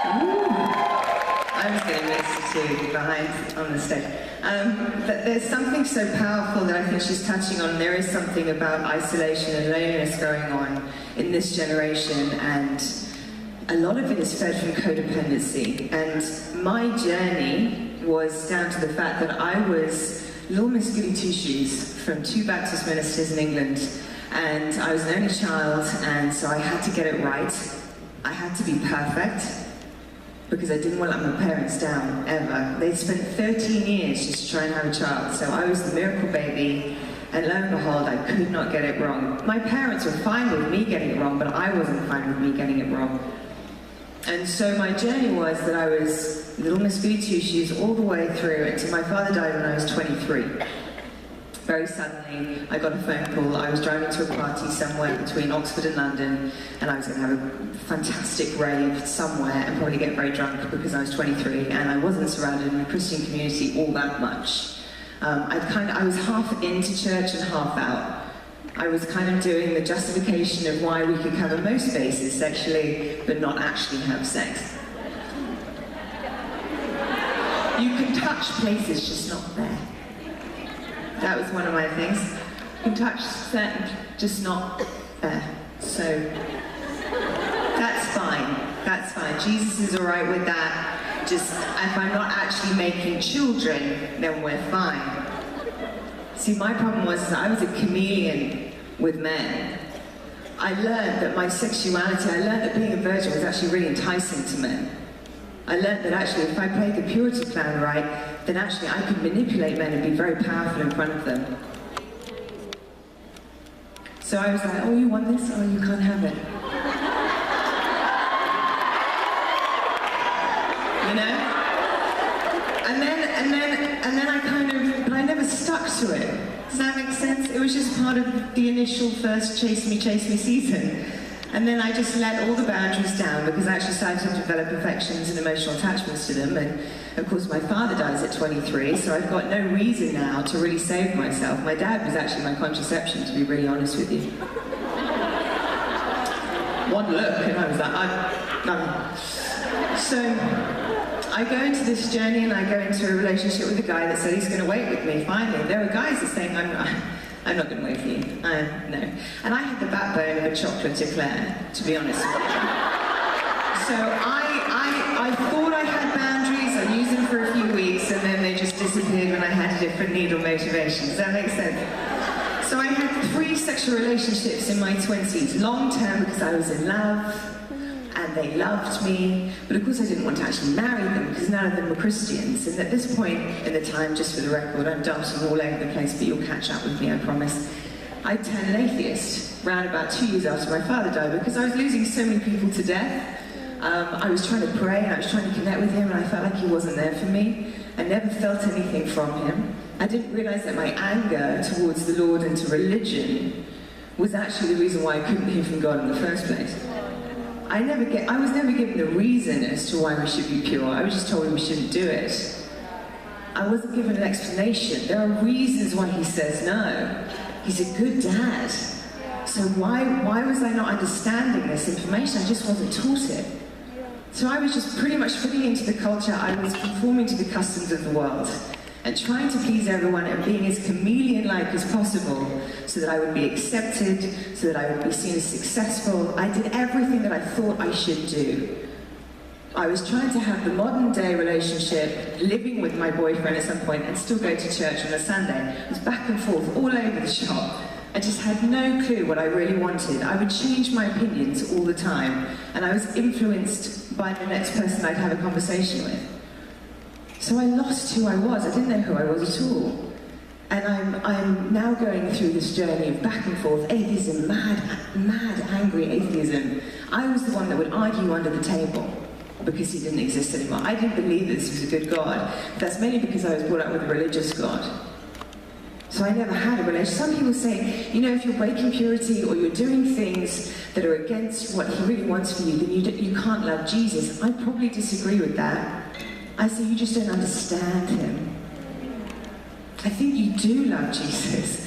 I was going to minister to behind on the stage. But there's something so powerful that I think she's touching on. There is something about isolation and loneliness going on in this generation, and a lot of it is fed from codependency. And my journey was down to the fact that I was little Miss Goody Two-Shoes from 2 Baptist ministers in England, and I was an only child, and so I had to get it right. I had to be perfect, because I didn't want to let my parents down, ever. They'd spent 13 years just to try and have a child, so I was the miracle baby, and lo and behold, I could not get it wrong. My parents were fine with me getting it wrong, but I wasn't fine with me getting it wrong. And so my journey was that I was little Miss Goody Two-Shoes all the way through until my father died when I was 23. Very suddenly, I got a phone call. I was driving to a party somewhere between Oxford and London, and I was going to have a fantastic rave somewhere and probably get very drunk because I was 23, and I wasn't surrounded in a Christian community all that much. I was half into church and half out. I was kind of doing the justification of why we could cover most bases sexually, but not actually have sex. You can touch places, just not there. That was one of my things. You can touch certain, just not there. So, that's fine. That's fine. Jesus is all right with that. Just, if I'm not actually making children, then we're fine. See, my problem was that I was a chameleon with men. I learned that my sexuality, I learned that being a virgin was actually really enticing to men. I learned that actually if I played the purity plan right, then actually I could manipulate men and be very powerful in front of them. So I was like, oh, you want this? Oh, you can't have it. You know? And then I kind of, but I never stuck to it. Does that make sense? It was just part of the initial first chase me season. And then I just let all the boundaries down because I actually started to develop affections and emotional attachments to them. And of course my father dies at 23, so I've got no reason now to really save myself. My dad was actually my contraception, to be really honest with you. One look and I was like, So I go into this journey and I go into a relationship with a guy that said he's going to wait with me, finally. There were guys that are saying, I'm not going to wait for you. No. And I had the backbone of a chocolate eclair, to be honest with you. So I thought I had boundaries, I used them for a few weeks, and then they just disappeared when I had a different need or motivation. Does that make sense? So I had 3 sexual relationships in my 20s, long term because I was in love, and they loved me, but of course I didn't want to actually marry them because none of them were Christians. And at this point in the time, just for the record, I'm darting all over the place, but you'll catch up with me, I promise. I turned an atheist around about 2 years after my father died because I was losing so many people to death. I was trying to pray and I was trying to connect with him, and I felt like he wasn't there for me. I never felt anything from him. I didn't realize that my anger towards the Lord and to religion was actually the reason why I couldn't hear from God in the first place. I was never given the reason as to why we should be pure. I was just told we shouldn't do it. I wasn't given an explanation. There are reasons why he says no. He's a good dad. So why was I not understanding this information? I just wasn't taught it. So I was just pretty much fitting into the culture. I was conforming to the customs of the world and trying to please everyone and being as chameleon-like as possible so that I would be accepted, so that I would be seen as successful. I did everything that I thought I should do. I was trying to have the modern-day relationship, living with my boyfriend at some point, and still go to church on a Sunday. It was back and forth, all over the shop. I just had no clue what I really wanted. I would change my opinions all the time, and I was influenced by the next person I'd have a conversation with. So I lost who I was. I didn't know who I was at all. And I'm now going through this journey of back and forth, atheism, mad, angry atheism. I was the one that would argue under the table because he didn't exist anymore. I didn't believe that this was a good God. That's mainly because I was brought up with a religious God. So I never had a relationship. Some people say, you know, if you're breaking purity or you're doing things that are against what he really wants for you, then you can't love Jesus. I probably disagree with that. I say you just don't understand him. I think you do love Jesus.